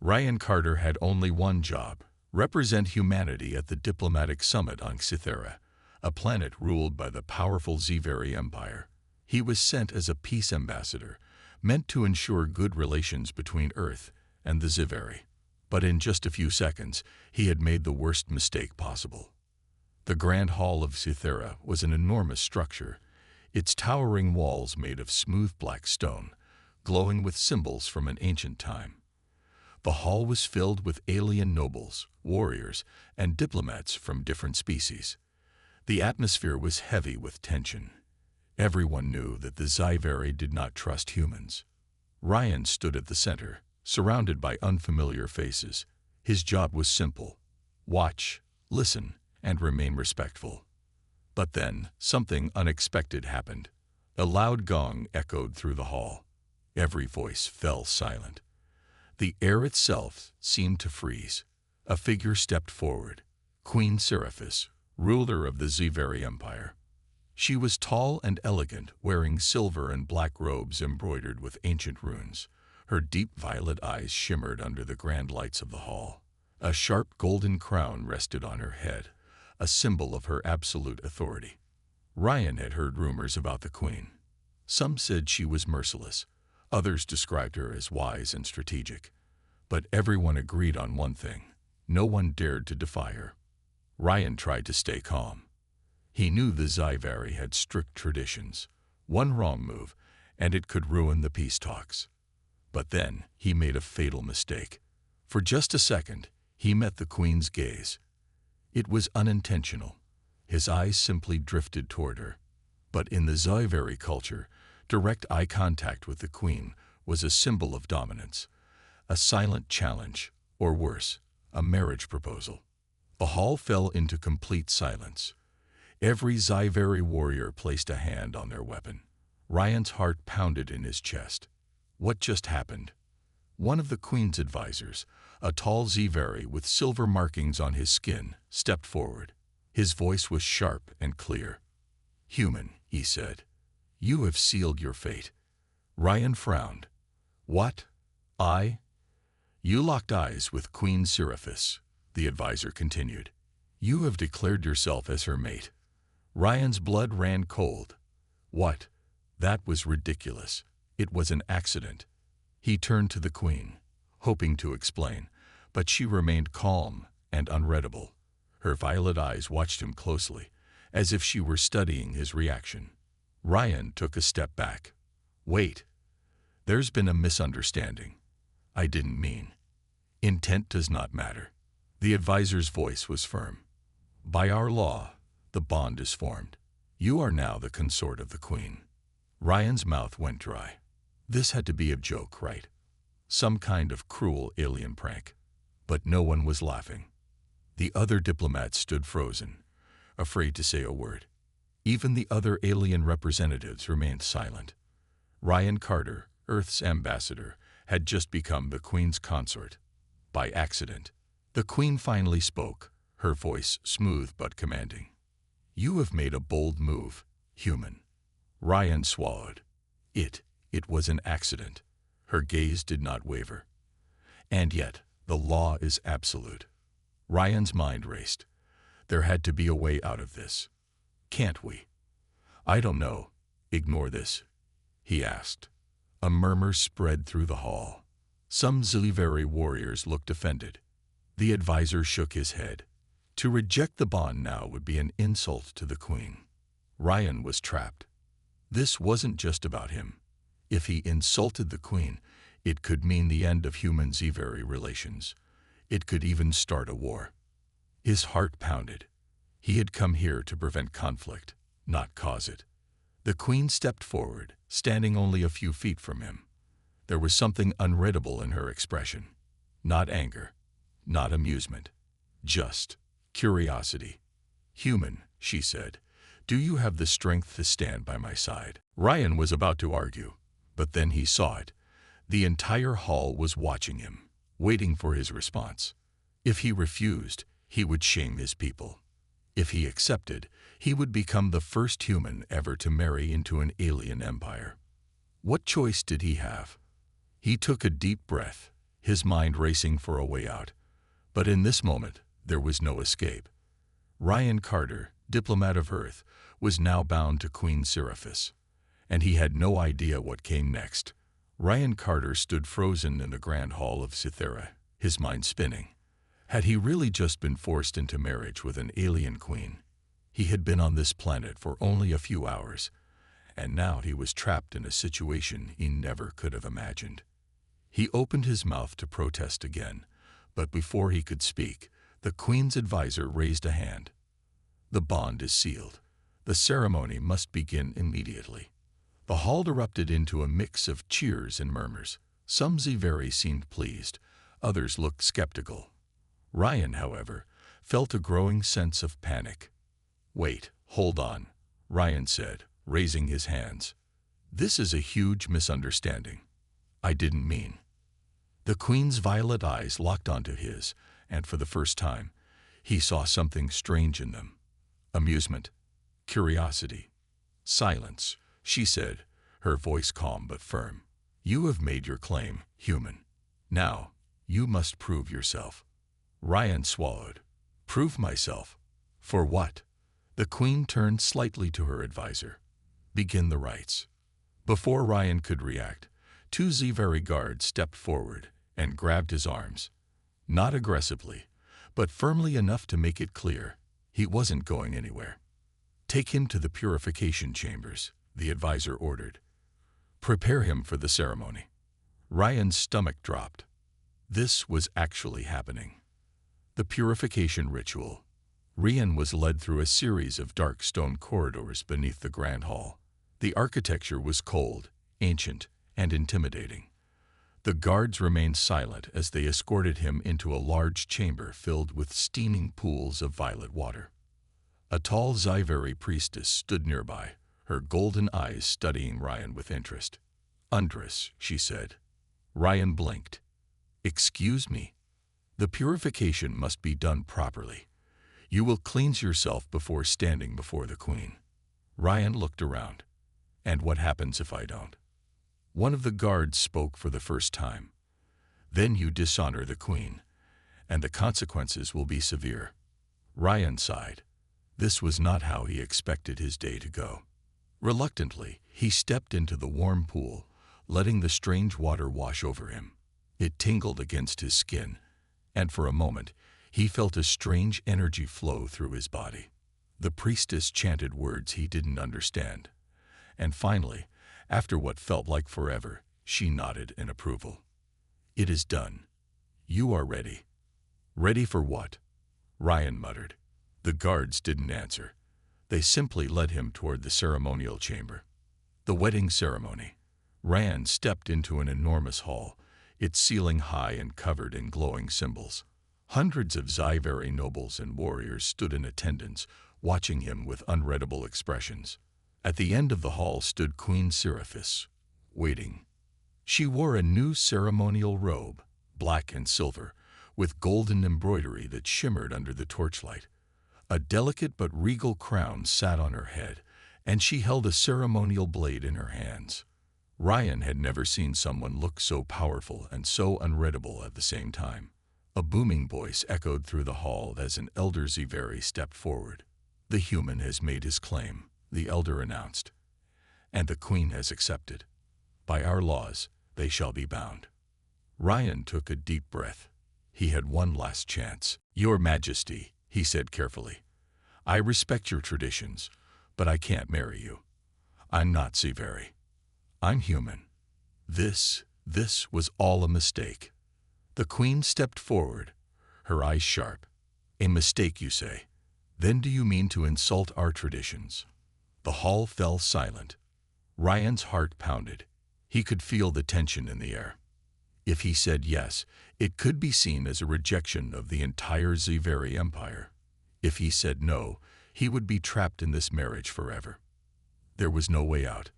Ryan Carter had only one job: represent humanity at the diplomatic summit on Cythera, a planet ruled by the powerful Scifi Empire. He was sent as a peace ambassador, meant to ensure good relations between Earth and the Scifi. But in just a few seconds, he had made the worst mistake possible. The Grand Hall of Cythera was an enormous structure, its towering walls made of smooth black stone, glowing with symbols from an ancient time. The hall was filled with alien nobles, warriors, and diplomats from different species. The atmosphere was heavy with tension. Everyone knew that the Scifi did not trust humans. Ryan stood at the center, surrounded by unfamiliar faces. His job was simple: watch, listen, and remain respectful. But then, something unexpected happened. A loud gong echoed through the hall. Every voice fell silent. The air itself seemed to freeze. A figure stepped forward: Queen Seraphis, ruler of the Scifi Empire. She was tall and elegant, wearing silver and black robes embroidered with ancient runes. Her deep violet eyes shimmered under the grand lights of the hall. A sharp golden crown rested on her head, a symbol of her absolute authority. Ryan had heard rumors about the queen. Some said she was merciless. Others described her as wise and strategic. But everyone agreed on one thing: no one dared to defy her. Ryan tried to stay calm. He knew the Scifi had strict traditions. One wrong move, and it could ruin the peace talks. But then he made a fatal mistake. For just a second, he met the queen's gaze. It was unintentional. His eyes simply drifted toward her. But in the Scifi culture, direct eye contact with the queen was a symbol of dominance, a silent challenge, or worse, a marriage proposal. The hall fell into complete silence. Every Scifi warrior placed a hand on their weapon. Ryan's heart pounded in his chest. What just happened? One of the queen's advisors, a tall Scifi with silver markings on his skin, stepped forward. His voice was sharp and clear. "Human," he said, "you have sealed your fate." Ryan frowned. "What? I?" "You locked eyes with Queen Seraphis," the advisor continued. "You have declared yourself as her mate." Ryan's blood ran cold. "What? That was ridiculous. It was an accident." He turned to the queen, hoping to explain, but she remained calm and unreadable. Her violet eyes watched him closely, as if she were studying his reaction. Ryan took a step back. "Wait. There's been a misunderstanding. I didn't mean. Intent does not matter." The advisor's voice was firm. "By our law, the bond is formed. You are now the consort of the queen." Ryan's mouth went dry. This had to be a joke, right? Some kind of cruel alien prank. But no one was laughing. The other diplomats stood frozen, afraid to say a word. Even the other alien representatives remained silent. Ryan Carter, Earth's ambassador, had just become the queen's consort. By accident. The queen finally spoke, her voice smooth but commanding. "You have made a bold move, human." Ryan swallowed. It was an accident. Her gaze did not waver. "And yet, the law is absolute." Ryan's mind raced. There had to be a way out of this. "Can't we?" "I don't know. Ignore this," he asked. A murmur spread through the hall. Some Scifi warriors looked offended. The advisor shook his head. To reject the bond now would be an insult to the queen. Ryan was trapped. This wasn't just about him. If he insulted the queen, it could mean the end of human-Scifi relations. It could even start a war. His heart pounded. He had come here to prevent conflict, not cause it. The queen stepped forward, standing only a few feet from him. There was something unreadable in her expression. Not anger, not amusement, just curiosity. "Human," she said, "do you have the strength to stand by my side?" Ryan was about to argue, but then he saw it. The entire hall was watching him, waiting for his response. If he refused, he would shame his people. If he accepted, he would become the first human ever to marry into an alien empire. What choice did he have? He took a deep breath. his mind racing for a way out. But in this moment, there was no escape. Ryan Carter, diplomat of Earth, was now bound to Queen Seraphis, and he had no idea what came next. Ryan Carter stood frozen in the grand hall of Cythera, his mind spinning. Had he really just been forced into marriage with an alien queen? He had been on this planet for only a few hours, and now he was trapped in a situation he never could have imagined. He opened his mouth to protest again, but before he could speak, the Queen's advisor raised a hand. The bond is sealed. The ceremony must begin immediately. The hall erupted into a mix of cheers and murmurs. Some Ziveri seemed pleased, others looked skeptical. Ryan, however, felt a growing sense of panic. "Wait, hold on," Ryan said, raising his hands. "This is a huge misunderstanding. I didn't mean." The Queen's violet eyes locked onto his, and for the first time, he saw something strange in them. Amusement, curiosity, silence. She said, her voice calm but firm. "You have made your claim, human. Now, you must prove yourself." Ryan swallowed. "Prove myself? For what?" The Queen turned slightly to her advisor. "Begin the rites." Before Ryan could react, two Ziveri guards stepped forward and grabbed his arms. Not aggressively, but firmly enough to make it clear he wasn't going anywhere. "Take him to the purification chambers," the advisor ordered. "Prepare him for the ceremony." Ryan's stomach dropped. This was actually happening. The purification ritual. Ryan was led through a series of dark stone corridors beneath the grand hall. The architecture was cold, ancient, and intimidating. The guards remained silent as they escorted him into a large chamber filled with steaming pools of violet water. A tall Ziveri priestess stood nearby, her golden eyes studying Ryan with interest. "Undress," she said. Ryan blinked. "Excuse me? The purification must be done properly. You will cleanse yourself before standing before the Queen." Ryan looked around. "And what happens if I don't?" One of the guards spoke for the first time. "Then you dishonor the Queen, and the consequences will be severe." Ryan sighed. This was not how he expected his day to go. Reluctantly, he stepped into the warm pool, letting the strange water wash over him. It tingled against his skin, and for a moment, he felt a strange energy flow through his body. The priestess chanted words he didn't understand. And finally, after what felt like forever, she nodded in approval. "It is done. You are ready." "Ready for what?" Ryan muttered. The guards didn't answer. They simply led him toward the ceremonial chamber. The wedding ceremony. Ryan stepped into an enormous hall, its ceiling high and covered in glowing symbols. Hundreds of Ziveri nobles and warriors stood in attendance, watching him with unreadable expressions. At the end of the hall stood Queen Seraphis, waiting. She wore a new ceremonial robe, black and silver, with golden embroidery that shimmered under the torchlight. A delicate but regal crown sat on her head, and she held a ceremonial blade in her hands. Ryan had never seen someone look so powerful and so unreadable at the same time. A booming voice echoed through the hall as an elder Ziveri stepped forward. "The human has made his claim," the elder announced, "and the Queen has accepted. By our laws, they shall be bound." Ryan took a deep breath. He had one last chance. "Your Majesty," he said carefully, "I respect your traditions, but I can't marry you. I'm not Ziveri. I'm human. This was all a mistake." The Queen stepped forward, her eyes sharp. "A mistake, you say? Then do you mean to insult our traditions?" The hall fell silent. Ryan's heart pounded. He could feel the tension in the air. If he said yes, it could be seen as a rejection of the entire Ziveri Empire. If he said no, he would be trapped in this marriage forever. There was no way out.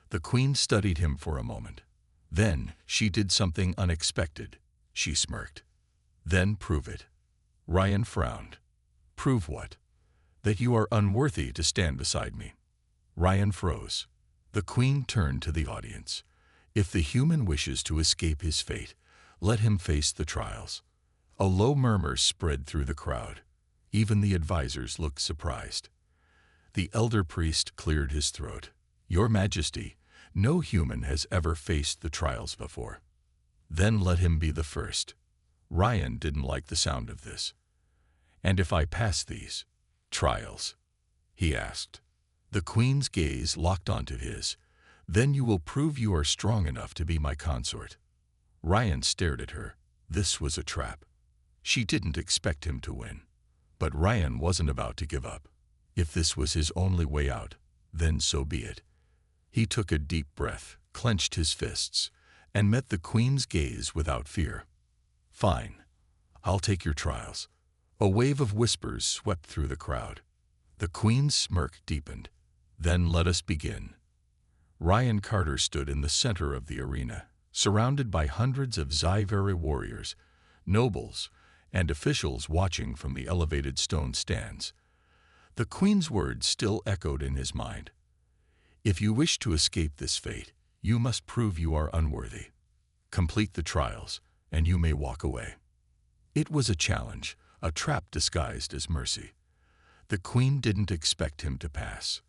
The Queen studied him for a moment. Then she did something unexpected. She smirked. "Then prove it." Ryan frowned. "Prove what?" "That you are unworthy to stand beside me." Ryan froze. The Queen turned to the audience. "If the human wishes to escape his fate, Let him face the trials. A low murmur spread through the crowd. Even the advisors looked surprised. The elder priest cleared his throat. "Your Majesty, no human has ever faced the trials before." "Then let him be the first." Ryan didn't like the sound of this. "And if I pass these trials?" he asked. The queen's gaze locked onto his. "Then you will prove you are strong enough to be my consort." Ryan stared at her. This was a trap. She didn't expect him to win. But Ryan wasn't about to give up. If this was his only way out, then so be it. He took a deep breath, clenched his fists, and met the queen's gaze without fear. "Fine. I'll take your trials." A wave of whispers swept through the crowd. The queen's smirk deepened. "Then let us begin." Ryan Carter stood in the center of the arena, surrounded by hundreds of Sci-Fi warriors, nobles, and officials watching from the elevated stone stands. The queen's words still echoed in his mind. "If you wish to escape this fate, you must prove you are unworthy. Complete the trials, and you may walk away." It was a challenge, a trap disguised as mercy. The queen didn't expect him to pass.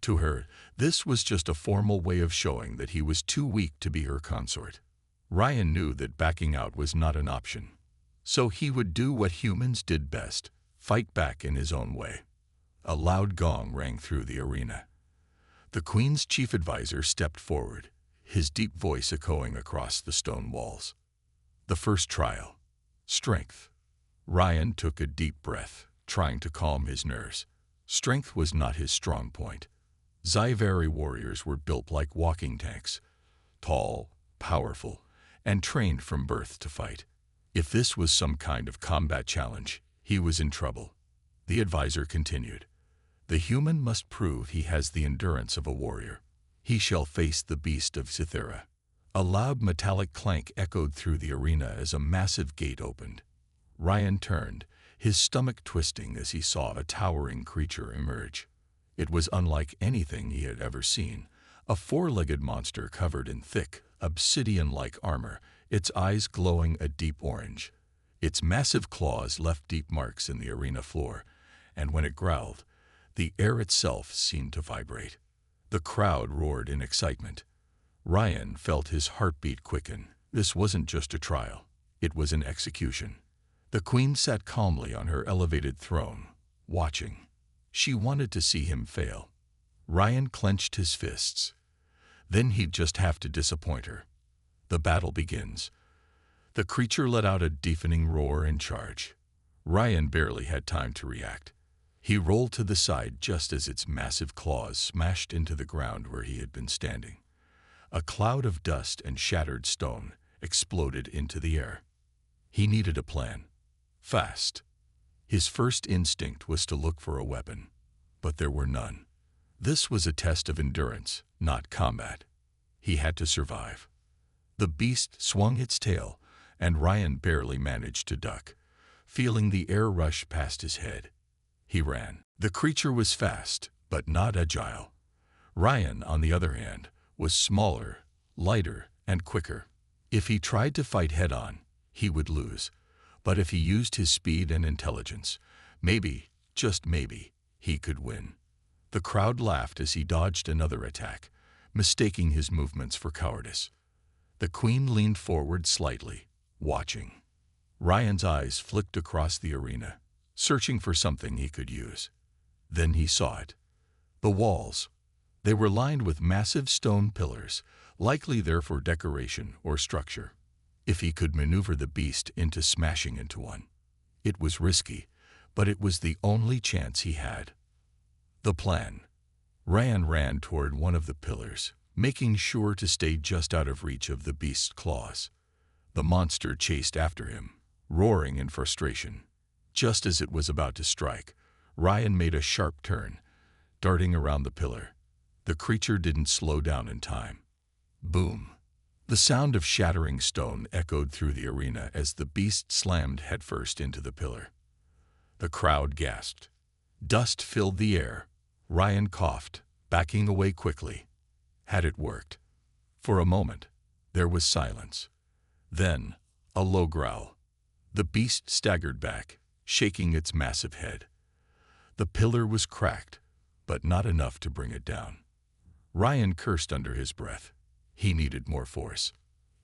To her, this was just a formal way of showing that he was too weak to be her consort. Ryan knew that backing out was not an option. So he would do what humans did best, fight back in his own way. A loud gong rang through the arena. The queen's chief advisor stepped forward, his deep voice echoing across the stone walls. The first trial. Strength. Ryan took a deep breath, trying to calm his nerves. Strength was not his strong point. Sci-Fi warriors were built like walking tanks, tall, powerful, and trained from birth to fight. If this was some kind of combat challenge, he was in trouble. The advisor continued. "The human must prove he has the endurance of a warrior. He shall face the beast of Cythera." A loud metallic clank echoed through the arena as a massive gate opened. Ryan turned, his stomach twisting as he saw a towering creature emerge. It was unlike anything he had ever seen, a four-legged monster covered in thick, obsidian-like armor, its eyes glowing a deep orange. Its massive claws left deep marks in the arena floor, and when it growled, the air itself seemed to vibrate. The crowd roared in excitement. Ryan felt his heartbeat quicken. This wasn't just a trial. It was an execution. The queen sat calmly on her elevated throne, watching. She wanted to see him fail. Ryan clenched his fists. Then he'd just have to disappoint her. The battle begins. The creature let out a deafening roar and charge. Ryan barely had time to react. He rolled to the side just as its massive claws smashed into the ground where he had been standing. A cloud of dust and shattered stone exploded into the air. He needed a plan. Fast. His first instinct was to look for a weapon, but there were none. This was a test of endurance, not combat. He had to survive. The beast swung its tail, and Ryan barely managed to duck, feeling the air rush past his head. He ran. The creature was fast, but not agile. Ryan, on the other hand, was smaller, lighter, and quicker. If he tried to fight head-on, he would lose. But if he used his speed and intelligence, maybe, just maybe, he could win. The crowd laughed as he dodged another attack, mistaking his movements for cowardice. The queen leaned forward slightly, watching. Ryan's eyes flicked across the arena, searching for something he could use. Then he saw it. The walls. They were lined with massive stone pillars, likely there for decoration or structure. If he could maneuver the beast into smashing into one. It was risky, but it was the only chance he had. The plan. Ryan ran toward one of the pillars, making sure to stay just out of reach of the beast's claws. The monster chased after him, roaring in frustration. Just as it was about to strike, Ryan made a sharp turn, darting around the pillar. The creature didn't slow down in time. Boom! The sound of shattering stone echoed through the arena as the beast slammed headfirst into the pillar. The crowd gasped. Dust filled the air. Ryan coughed, backing away quickly. Had it worked? For a moment, there was silence. Then, A low growl. The beast staggered back, shaking its massive head. The pillar was cracked, but not enough to bring it down. Ryan cursed under his breath. He needed more force.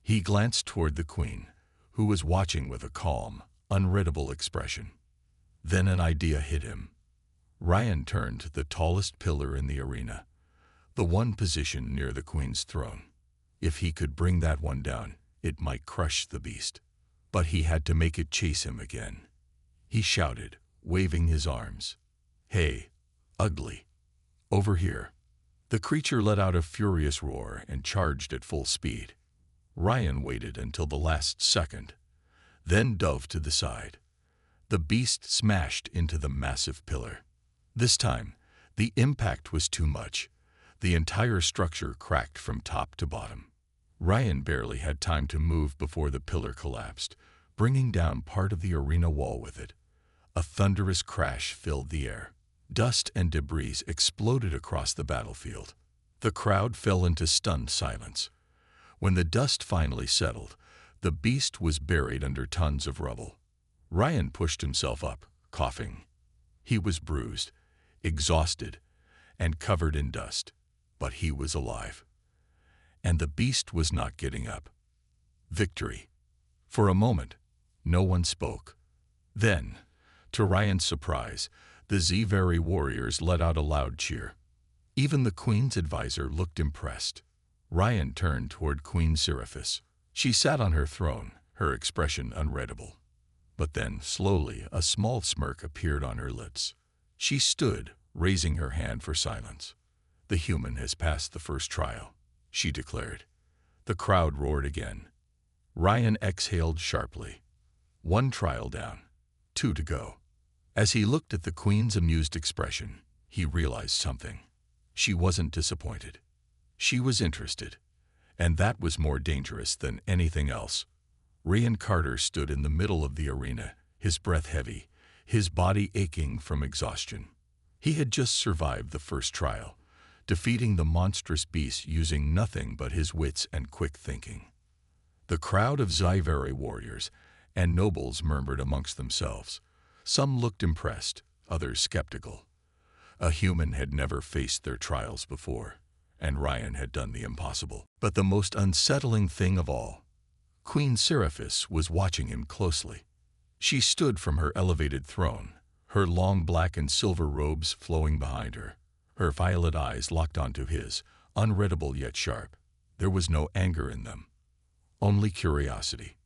He glanced toward the queen, who was watching with a calm, unreadable expression. Then an idea hit him. Ryan turned to the tallest pillar in the arena, the one positioned near the queen's throne. If he could bring that one down, it might crush the beast. But he had to make it chase him again. He shouted, waving his arms. "Hey, ugly! Over here!" The creature let out a furious roar and charged at full speed. Ryan waited until the last second, then dove to the side. The beast smashed into the massive pillar. This time, the impact was too much. The entire structure cracked from top to bottom. Ryan barely had time to move before the pillar collapsed, bringing down part of the arena wall with it. A thunderous crash filled the air. Dust and debris exploded across the battlefield. The crowd fell into stunned silence. When the dust finally settled, the beast was buried under tons of rubble. Ryan pushed himself up, coughing. He was bruised, exhausted, and covered in dust, but he was alive. And the beast was not getting up. Victory. For a moment, no one spoke. Then, to Ryan's surprise, the Scifi warriors let out a loud cheer. Even the queen's advisor looked impressed. Ryan turned toward Queen Scifi. She sat on her throne, her expression unreadable. But then, slowly, a small smirk appeared on her lips. She stood, raising her hand for silence. "The human has passed the first trial," she declared. The crowd roared again. Ryan exhaled sharply. One trial down, 2 to go. As he looked at the queen's amused expression, he realized something. She wasn't disappointed. She was interested, and that was more dangerous than anything else. Ryan Carter stood in the middle of the arena, his breath heavy, his body aching from exhaustion. He had just survived the first trial, defeating the monstrous beast using nothing but his wits and quick thinking. The crowd of Scifi warriors and nobles murmured amongst themselves. Some looked impressed, others skeptical. A human had never faced their trials before, and Ryan had done the impossible. But the most unsettling thing of all, Queen Scifi was watching him closely. She stood from her elevated throne, her long black and silver robes flowing behind her, her violet eyes locked onto his, unreadable yet sharp. There was no anger in them, only curiosity.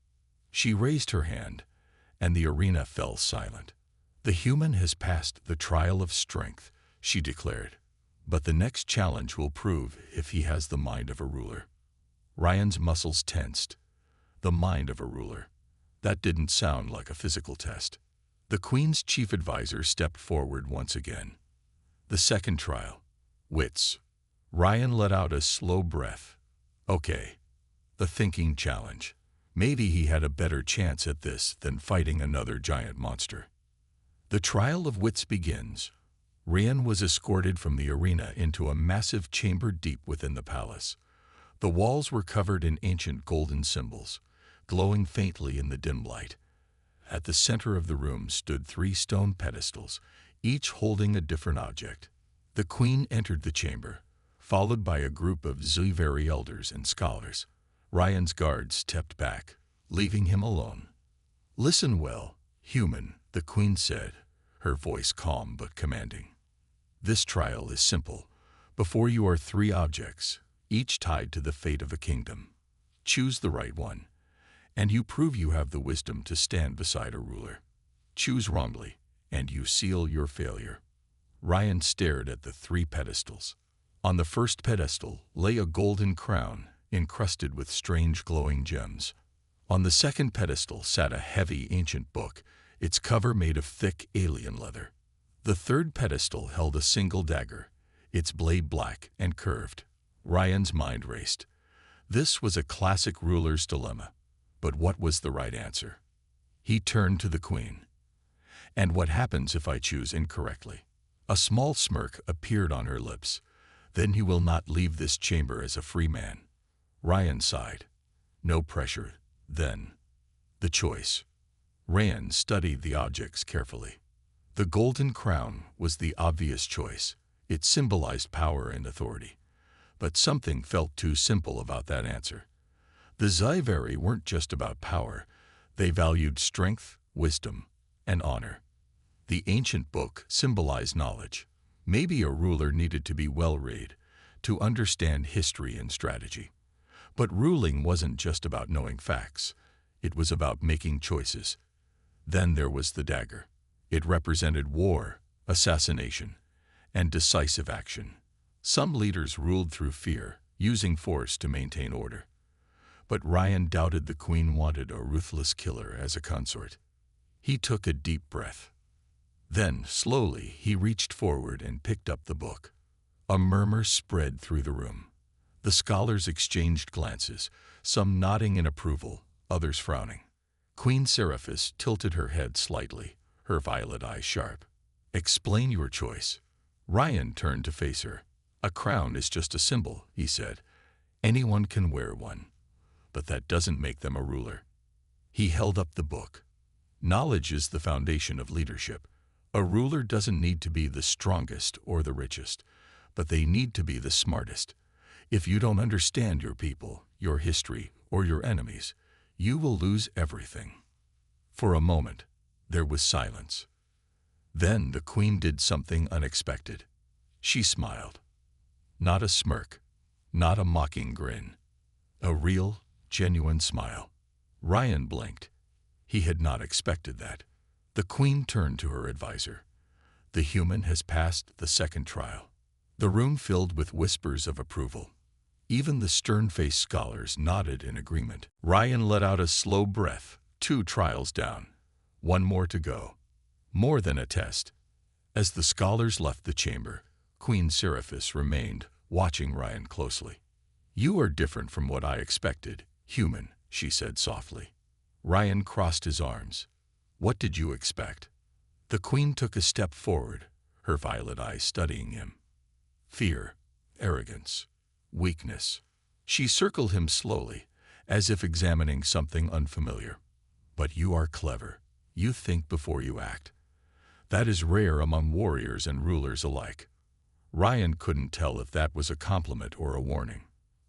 She raised her hand, and the arena fell silent. "The human has passed the trial of strength," she declared. "But the next challenge will prove if he has the mind of a ruler." Ryan's muscles tensed. The mind of a ruler. That didn't sound like a physical test. The queen's chief advisor stepped forward once again. The second trial. Wits. Ryan let out a slow breath. Okay. The thinking challenge. Maybe he had a better chance at this than fighting another giant monster. The trial of wits begins. Ryan was escorted from the arena into a massive chamber deep within the palace. The walls were covered in ancient golden symbols, glowing faintly in the dim light. At the center of the room stood 3 stone pedestals, each holding a different object. The queen entered the chamber, followed by a group of Scifi elders and scholars. Ryan's guards stepped back, leaving him alone. "Listen well, human," the queen said, her voice calm but commanding. "This trial is simple. Before you are 3 objects, each tied to the fate of a kingdom. Choose the right one, and you prove you have the wisdom to stand beside a ruler. Choose wrongly, and you seal your failure." Ryan stared at the 3 pedestals. On the first pedestal lay a golden crown, encrusted with strange glowing gems. On the second pedestal sat a heavy ancient book, its cover made of thick alien leather. The third pedestal held a single dagger, its blade black and curved. Ryan's mind raced. This was a classic ruler's dilemma. But what was the right answer? He turned to the queen. "And what happens if I choose incorrectly?" A small smirk appeared on her lips. "Then you will not leave this chamber as a free man." Ryan sighed. "No pressure, then." The choice. Ryan studied the objects carefully. The golden crown was the obvious choice. It symbolized power and authority. But something felt too simple about that answer. The Scifi weren't just about power. They valued strength, wisdom, and honor. The ancient book symbolized knowledge. Maybe a ruler needed to be well-read to understand history and strategy. But ruling wasn't just about knowing facts. It was about making choices. Then there was the dagger. It represented war, assassination, and decisive action. Some leaders ruled through fear, using force to maintain order. But Ryan doubted the queen wanted a ruthless killer as a consort. He took a deep breath. Then, slowly, he reached forward and picked up the book. A murmur spread through the room. The scholars exchanged glances, some nodding in approval, others frowning. Queen Seraphis tilted her head slightly, her violet eyes sharp. "Explain your choice." Ryan turned to face her. "A crown is just a symbol," he said. "Anyone can wear one. But that doesn't make them a ruler." He held up the book. "Knowledge is the foundation of leadership. A ruler doesn't need to be the strongest or the richest, but they need to be the smartest. If you don't understand your people, your history, or your enemies, you will lose everything." For a moment, there was silence. Then the queen did something unexpected. She smiled. Not a smirk, not a mocking grin. A real, genuine smile. Ryan blinked. He had not expected that. The queen turned to her advisor. "The human has passed the second trial." The room filled with whispers of approval. Even the stern-faced scholars nodded in agreement. Ryan let out a slow breath. 2 trials down. 1 more to go. More than a test. As the scholars left the chamber, Queen Seraphis remained, watching Ryan closely. "You are different from what I expected, human," she said softly. Ryan crossed his arms. "What did you expect?" The queen took a step forward, her violet eyes studying him. Fear, arrogance, weakness. She circled him slowly, as if examining something unfamiliar. "But you are clever. You think before you act. That is rare among warriors and rulers alike." Ryan couldn't tell if that was a compliment or a warning.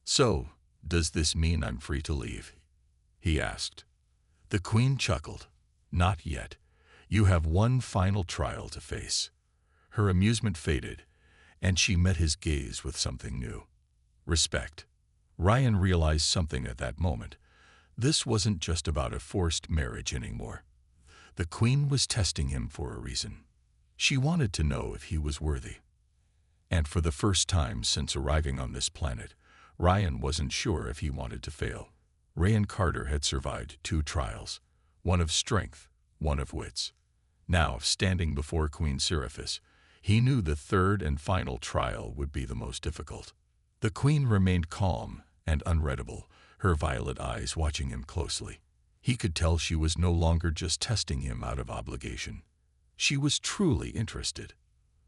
"So, does this mean I'm free to leave?" he asked. The queen chuckled. "Not yet. You have one final trial to face." Her amusement faded, and she met his gaze with something new. Respect. Ryan realized something at that moment. This wasn't just about a forced marriage anymore. The queen was testing him for a reason. She wanted to know if he was worthy. And for the first time since arriving on this planet, Ryan wasn't sure if he wanted to fail. Ryan Carter had survived 2 trials, one of strength, one of wits. Now, standing before Queen Seraphis, he knew the 3rd and final trial would be the most difficult. The queen remained calm and unreadable, her violet eyes watching him closely. He could tell she was no longer just testing him out of obligation. She was truly interested.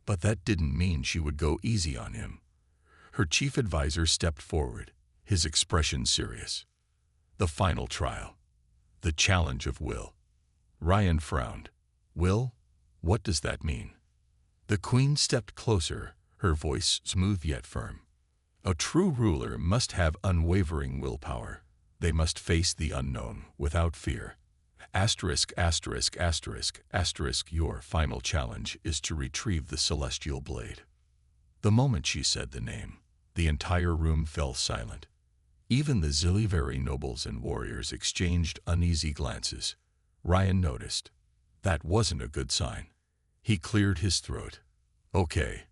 But that didn't mean she would go easy on him. Her chief advisor stepped forward, his expression serious. The final trial. The challenge of will. Ryan frowned. "Will? What does that mean?" The queen stepped closer, her voice smooth yet firm. "A true ruler must have unwavering willpower. They must face the unknown without fear. Asterisk, asterisk, asterisk, asterisk, your final challenge is to retrieve the celestial blade." The moment she said the name, the entire room fell silent. Even the Scifi nobles and warriors exchanged uneasy glances. Ryan noticed. That wasn't a good sign. He cleared his throat. "Okay.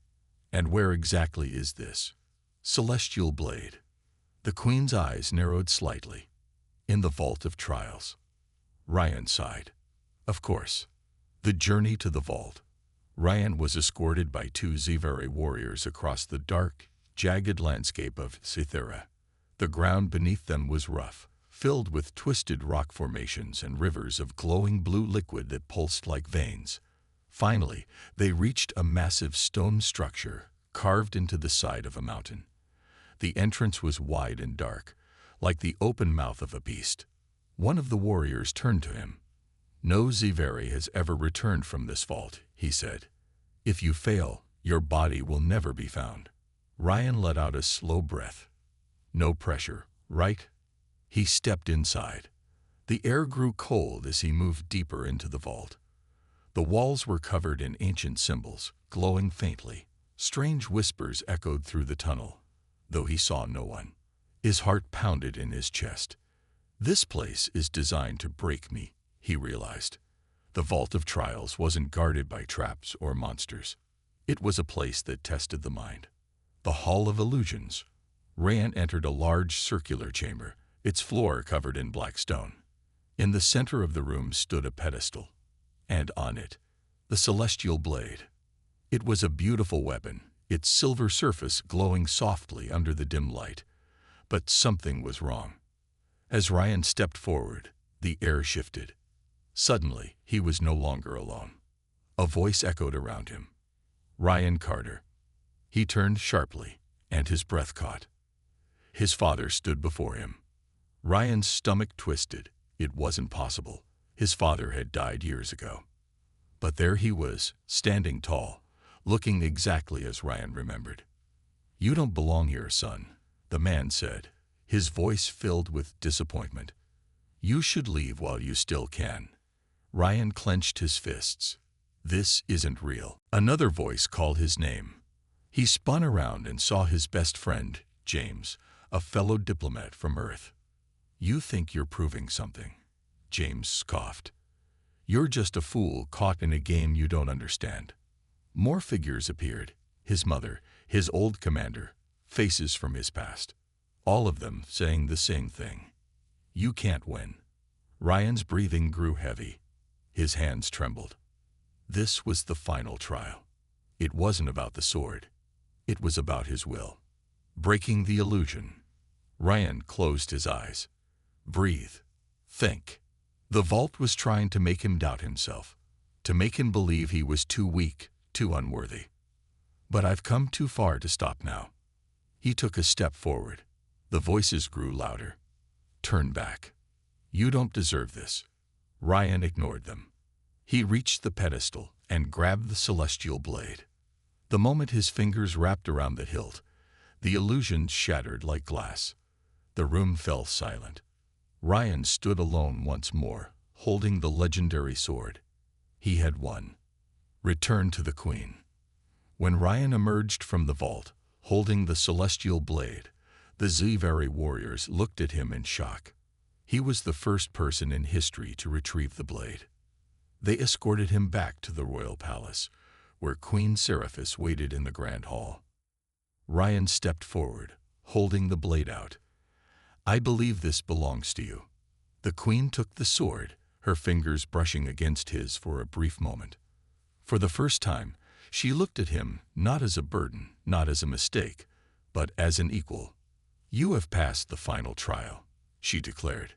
And where exactly is this celestial blade?" The queen's eyes narrowed slightly. "In the Vault of Trials." Ryan sighed. Of course. The journey to the vault. Ryan was escorted by 2 Scifi warriors across the dark, jagged landscape of Cythera. The ground beneath them was rough, filled with twisted rock formations and rivers of glowing blue liquid that pulsed like veins. Finally, they reached a massive stone structure carved into the side of a mountain. The entrance was wide and dark, like the open mouth of a beast. One of the warriors turned to him. "No Ziveri has ever returned from this vault," he said. "If you fail, your body will never be found." Ryan let out a slow breath. No pressure, right? He stepped inside. The air grew cold as he moved deeper into the vault. The walls were covered in ancient symbols, glowing faintly. Strange whispers echoed through the tunnel, though he saw no one. His heart pounded in his chest. This place is designed to break me, he realized. The Vault of Trials wasn't guarded by traps or monsters. It was a place that tested the mind. The Hall of Illusions. Ryan entered a large circular chamber, its floor covered in black stone. In the center of the room stood a pedestal, and on it, the celestial blade. It was a beautiful weapon, its silver surface glowing softly under the dim light. But something was wrong. As Ryan stepped forward, the air shifted. Suddenly, he was no longer alone. A voice echoed around him. "Ryan Carter." He turned sharply, and his breath caught. His father stood before him. Ryan's stomach twisted. It wasn't possible. His father had died years ago. But there he was, standing tall, looking exactly as Ryan remembered. "You don't belong here, son," the man said, his voice filled with disappointment. "You should leave while you still can." Ryan clenched his fists. "This isn't real." Another voice called his name. He spun around and saw his best friend, James, a fellow diplomat from Earth. "You think you're proving something," James scoffed. "You're just a fool caught in a game you don't understand." More figures appeared. His mother, his old commander, faces from his past. All of them saying the same thing. "You can't win." Ryan's breathing grew heavy. His hands trembled. This was the final trial. It wasn't about the sword. It was about his will. Breaking the illusion. Ryan closed his eyes. Breathe. Think. The vault was trying to make him doubt himself, to make him believe he was too weak, too unworthy. "But I've come too far to stop now." He took a step forward. The voices grew louder. "Turn back. You don't deserve this." Ryan ignored them. He reached the pedestal and grabbed the celestial blade. The moment his fingers wrapped around the hilt, the illusion shattered like glass. The room fell silent. Ryan stood alone once more, holding the legendary sword. He had won. Return to the Queen. When Ryan emerged from the vault, holding the celestial blade, the Ziveri warriors looked at him in shock. He was the first person in history to retrieve the blade. They escorted him back to the royal palace, where Queen Scifi waited in the grand hall. Ryan stepped forward, holding the blade out. "I believe this belongs to you." The queen took the sword, her fingers brushing against his for a brief moment. For the first time, she looked at him not as a burden, not as a mistake, but as an equal. "You have passed the final trial," she declared.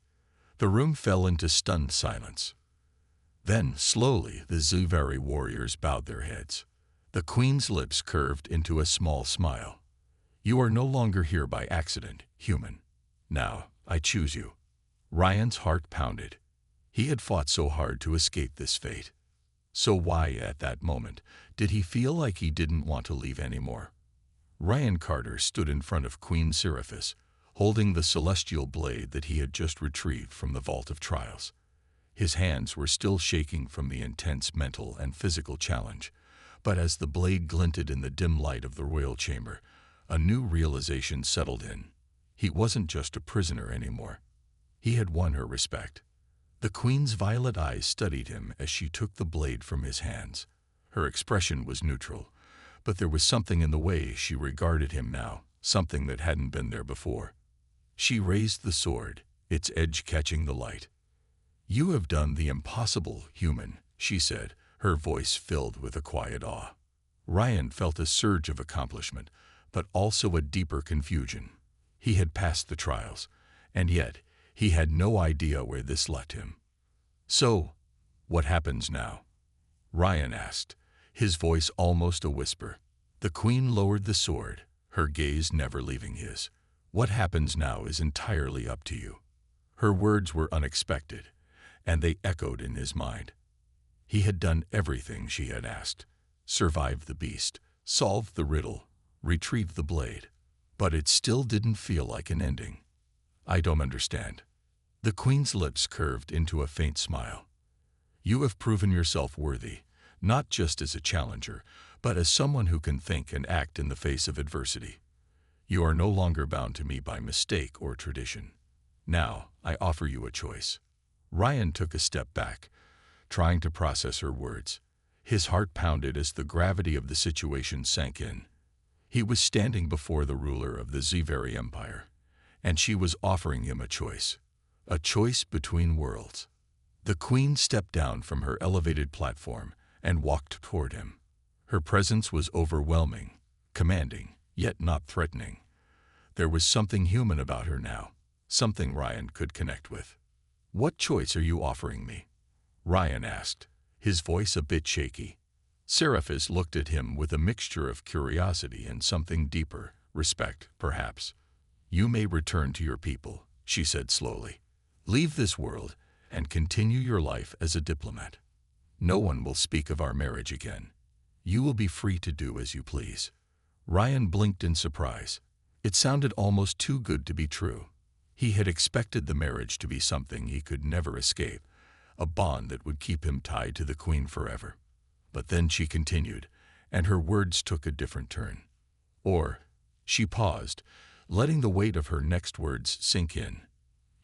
The room fell into stunned silence. Then, slowly, the Ziveri warriors bowed their heads. The queen's lips curved into a small smile. "You are no longer here by accident, human. Now, I choose you." Ryan's heart pounded. He had fought so hard to escape this fate. So why, at that moment, did he feel like he didn't want to leave anymore? Ryan Carter stood in front of Queen Scifi, holding the celestial blade that he had just retrieved from the Vault of Trials. His hands were still shaking from the intense mental and physical challenge, but as the blade glinted in the dim light of the royal chamber, a new realization settled in. He wasn't just a prisoner anymore. He had won her respect. The queen's violet eyes studied him as she took the blade from his hands. Her expression was neutral, but there was something in the way she regarded him now, something that hadn't been there before. She raised the sword, its edge catching the light. "You have done the impossible, human," she said, her voice filled with a quiet awe. Ryan felt a surge of accomplishment, but also a deeper confusion. He had passed the trials, and yet he had no idea where this led him. "So, what happens now?" Ryan asked, his voice almost a whisper. The queen lowered the sword, her gaze never leaving his. "What happens now is entirely up to you." Her words were unexpected, and they echoed in his mind. He had done everything she had asked: survived the beast, solved the riddle, retrieved the blade. But it still didn't feel like an ending. "I don't understand." The queen's lips curved into a faint smile. "You have proven yourself worthy, not just as a challenger, but as someone who can think and act in the face of adversity. You are no longer bound to me by mistake or tradition. Now, I offer you a choice." Ryan took a step back, trying to process her words. His heart pounded as the gravity of the situation sank in. He was standing before the ruler of the Scifi Empire, and she was offering him a choice between worlds. The queen stepped down from her elevated platform and walked toward him. Her presence was overwhelming, commanding, yet not threatening. There was something human about her now, something Ryan could connect with. "What choice are you offering me?" Ryan asked, his voice a bit shaky. Seraphis looked at him with a mixture of curiosity and something deeper, respect, perhaps. "You may return to your people," she said slowly. "Leave this world and continue your life as a diplomat. No one will speak of our marriage again. You will be free to do as you please." Ryan blinked in surprise. It sounded almost too good to be true. He had expected the marriage to be something he could never escape, a bond that would keep him tied to the queen forever. But then she continued, and her words took a different turn. She paused, letting the weight of her next words sink in.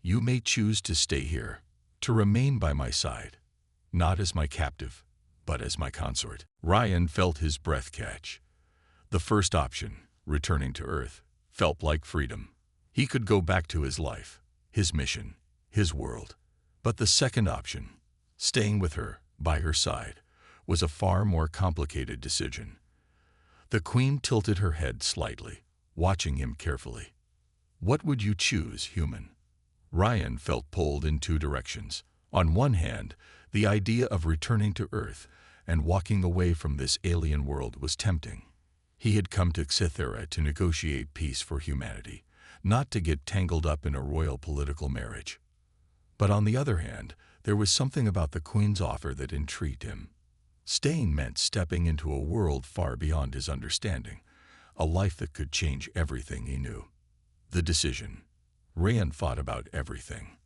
"You may choose to stay here, to remain by my side, not as my captive, but as my consort." Ryan felt his breath catch. The first option, returning to Earth, felt like freedom. He could go back to his life, his mission, his world. But the second option, staying with her, by her side, was a far more complicated decision. The queen tilted her head slightly, watching him carefully. "What would you choose, human?" Ryan felt pulled in two directions. On one hand, the idea of returning to Earth and walking away from this alien world was tempting. He had come to Cythera to negotiate peace for humanity, not to get tangled up in a royal political marriage. But on the other hand, there was something about the queen's offer that intrigued him. Staying meant stepping into a world far beyond his understanding, a life that could change everything he knew. The decision. Ryan thought about everything.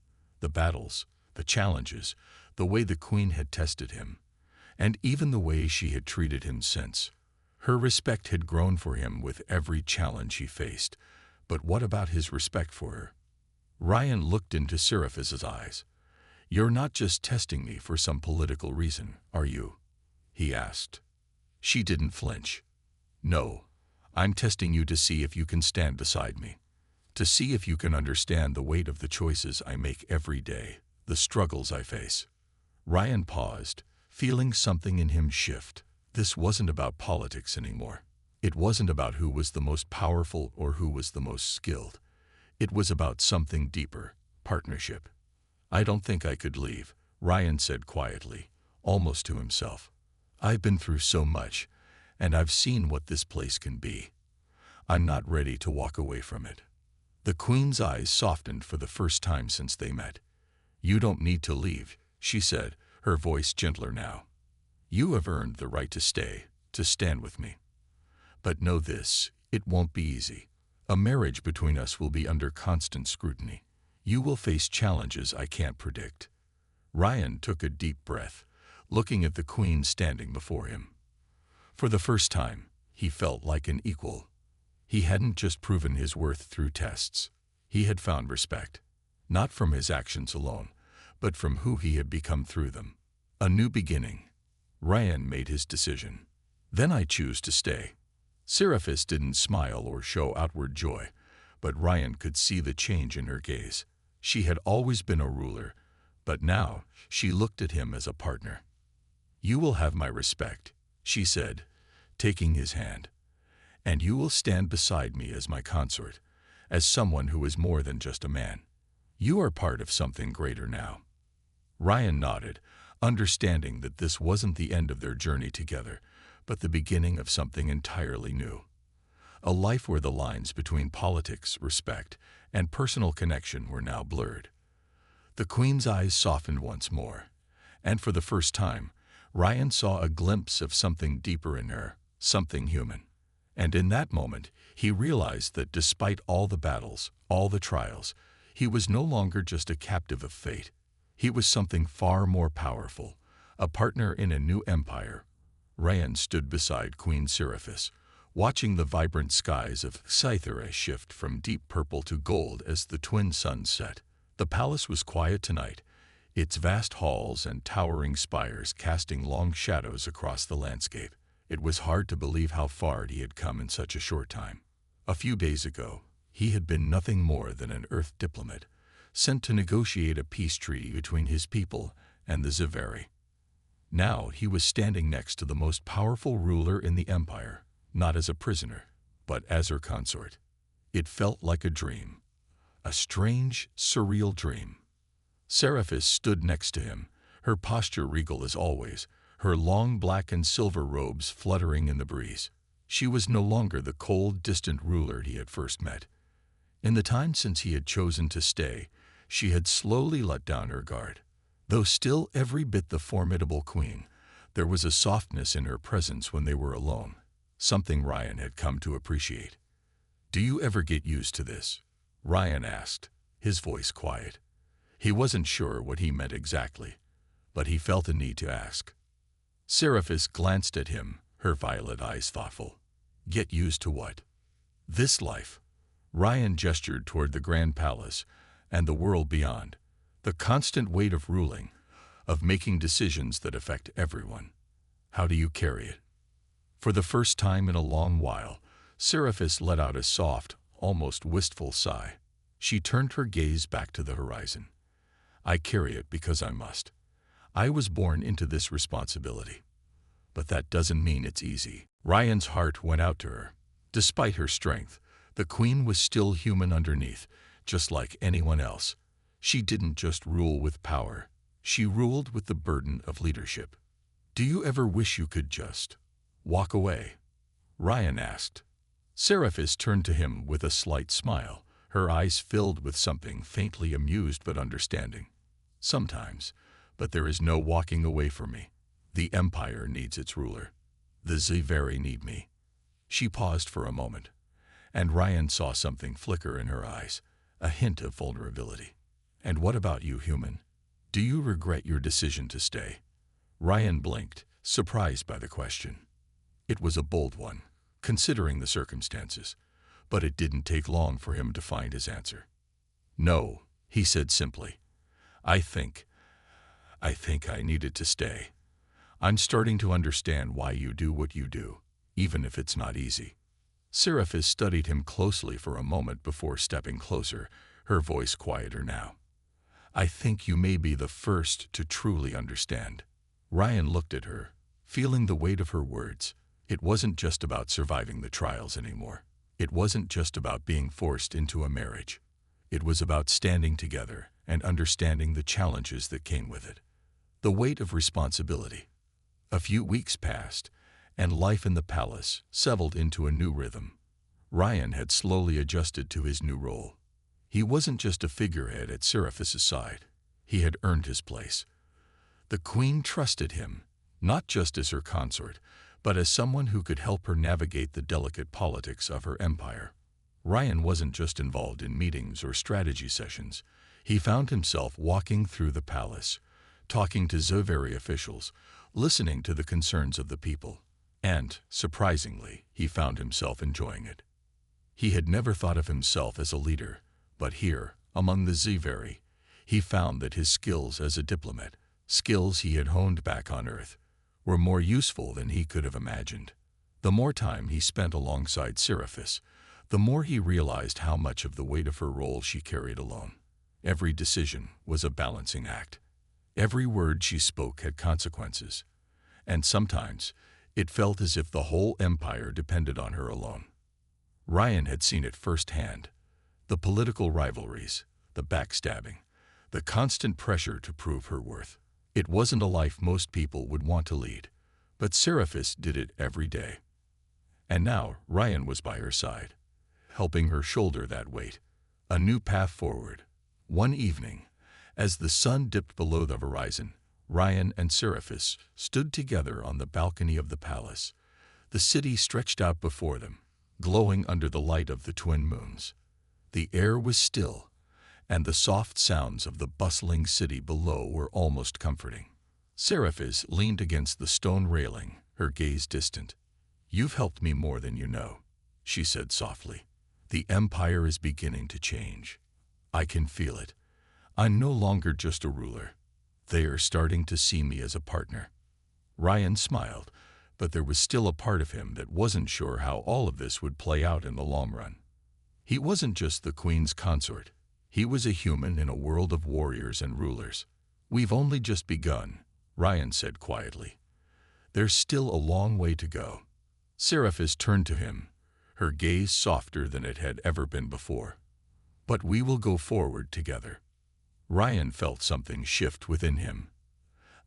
The battles, the challenges, the way the queen had tested him, and even the way she had treated him since. Her respect had grown for him with every challenge he faced. But what about his respect for her? Ryan looked into Seraphis's eyes. "You're not just testing me for some political reason, are you?" he asked. She didn't flinch. "No, I'm testing you to see if you can stand beside me, to see if you can understand the weight of the choices I make every day, the struggles I face." Ryan paused, feeling something in him shift. This wasn't about politics anymore. It wasn't about who was the most powerful or who was the most skilled. It was about something deeper, partnership. "I don't think I could leave," Ryan said quietly, almost to himself. "I've been through so much, and I've seen what this place can be. I'm not ready to walk away from it." The queen's eyes softened for the first time since they met. "You don't need to leave," she said, her voice gentler now. "You have earned the right to stay, to stand with me. But know this, it won't be easy. A marriage between us will be under constant scrutiny. You will face challenges I can't predict." Ryan took a deep breath, looking at the queen standing before him. For the first time, he felt like an equal. He hadn't just proven his worth through tests. He had found respect, not from his actions alone, but from who he had become through them. A new beginning. Ryan made his decision. "Then I choose to stay." Seraphis didn't smile or show outward joy, but Ryan could see the change in her gaze. She had always been a ruler, but now she looked at him as a partner. "You will have my respect," she said, taking his hand. "And you will stand beside me as my consort, as someone who is more than just a man. You are part of something greater now." Ryan nodded, understanding that this wasn't the end of their journey together, but the beginning of something entirely new. A life where the lines between politics, respect, and personal connection were now blurred. The queen's eyes softened once more, and for the first time, Ryan saw a glimpse of something deeper in her, something human. And in that moment, he realized that despite all the battles, all the trials, he was no longer just a captive of fate. He was something far more powerful, a partner in a new empire. Ryan stood beside Queen Seraphis, watching the vibrant skies of Scythera shift from deep purple to gold as the twin suns set. The palace was quiet tonight, its vast halls and towering spires casting long shadows across the landscape. It was hard to believe how far he had come in such a short time. A few days ago, he had been nothing more than an Earth diplomat, sent to negotiate a peace treaty between his people and the Ziveri. Now he was standing next to the most powerful ruler in the empire, not as a prisoner, but as her consort. It felt like a dream, a strange, surreal dream. Seraphis stood next to him, her posture regal as always, her long black and silver robes fluttering in the breeze. She was no longer the cold, distant ruler he had first met. In the time since he had chosen to stay, she had slowly let down her guard. Though still every bit the formidable queen, there was a softness in her presence when they were alone, something Ryan had come to appreciate. "Do you ever get used to this?" Ryan asked, his voice quiet. He wasn't sure what he meant exactly, but he felt a need to ask. Seraphis glanced at him, her violet eyes thoughtful. "Get used to what?" "This life." Ryan gestured toward the grand palace and the world beyond, the constant weight of ruling, of making decisions that affect everyone. "How do you carry it?" For the first time in a long while, Seraphis let out a soft, almost wistful sigh. She turned her gaze back to the horizon. "I carry it because I must. I was born into this responsibility. But that doesn't mean it's easy." Ryan's heart went out to her. Despite her strength, the queen was still human underneath, just like anyone else. She didn't just rule with power. She ruled with the burden of leadership. "Do you ever wish you could just walk away?" Ryan asked. Seraphis turned to him with a slight smile, her eyes filled with something faintly amused but understanding. "Sometimes, but there is no walking away from me. The empire needs its ruler. The Ziveri need me." She paused for a moment, and Ryan saw something flicker in her eyes, a hint of vulnerability. "And what about you, human? Do you regret your decision to stay?" Ryan blinked, surprised by the question. It was a bold one, considering the circumstances, but it didn't take long for him to find his answer. "No," he said simply. I think I needed to stay. I'm starting to understand why you do what you do, even if it's not easy." Seraphis studied him closely for a moment before stepping closer, her voice quieter now. "I think you may be the first to truly understand." Ryan looked at her, feeling the weight of her words. It wasn't just about surviving the trials anymore. It wasn't just about being forced into a marriage. It was about standing together and understanding the challenges that came with it. The weight of responsibility. A few weeks passed, and life in the palace settled into a new rhythm. Ryan had slowly adjusted to his new role. He wasn't just a figurehead at Seraphis's side. He had earned his place. The queen trusted him, not just as her consort, but as someone who could help her navigate the delicate politics of her empire. Ryan wasn't just involved in meetings or strategy sessions. He found himself walking through the palace, talking to Ziveri officials, listening to the concerns of the people. And, surprisingly, he found himself enjoying it. He had never thought of himself as a leader, but here, among the Ziveri, he found that his skills as a diplomat, skills he had honed back on Earth, were more useful than he could have imagined. The more time he spent alongside Seraphis, the more he realized how much of the weight of her role she carried alone. Every decision was a balancing act. Every word she spoke had consequences, and sometimes it felt as if the whole empire depended on her alone. Ryan had seen it firsthand: the political rivalries, the backstabbing, the constant pressure to prove her worth. It wasn't a life most people would want to lead, but Seraphis did it every day. And now Ryan was by her side, helping her shoulder that weight. A new path forward. One evening, As the sun dipped below the horizon, Ryan and Seraphis stood together on the balcony of the palace. The city stretched out before them, glowing under the light of the twin moons. The air was still, and the soft sounds of the bustling city below were almost comforting. Seraphis leaned against the stone railing, her gaze distant. "You've helped me more than you know," she said softly. "The Empire is beginning to change. I can feel it. I'm no longer just a ruler. They are starting to see me as a partner." Ryan smiled, but there was still a part of him that wasn't sure how all of this would play out in the long run. He wasn't just the Queen's consort. He was a human in a world of warriors and rulers. "We've only just begun," Ryan said quietly. "There's still a long way to go." Seraphis turned to him, her gaze softer than it had ever been before. "But we will go forward together." Ryan felt something shift within him,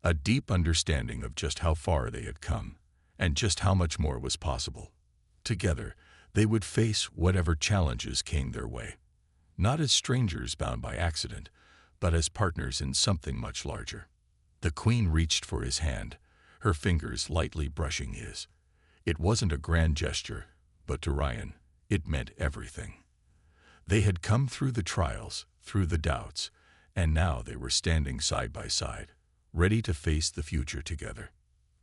a deep understanding of just how far they had come, and just how much more was possible. Together, they would face whatever challenges came their way, not as strangers bound by accident, but as partners in something much larger. The Queen reached for his hand, her fingers lightly brushing his. It wasn't a grand gesture, but to Ryan, it meant everything. They had come through the trials, through the doubts, and now they were standing side by side, ready to face the future together.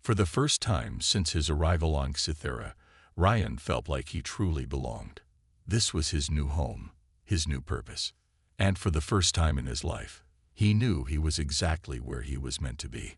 For the first time since his arrival on Cythera, Ryan felt like he truly belonged. This was his new home, his new purpose. And for the first time in his life, he knew he was exactly where he was meant to be.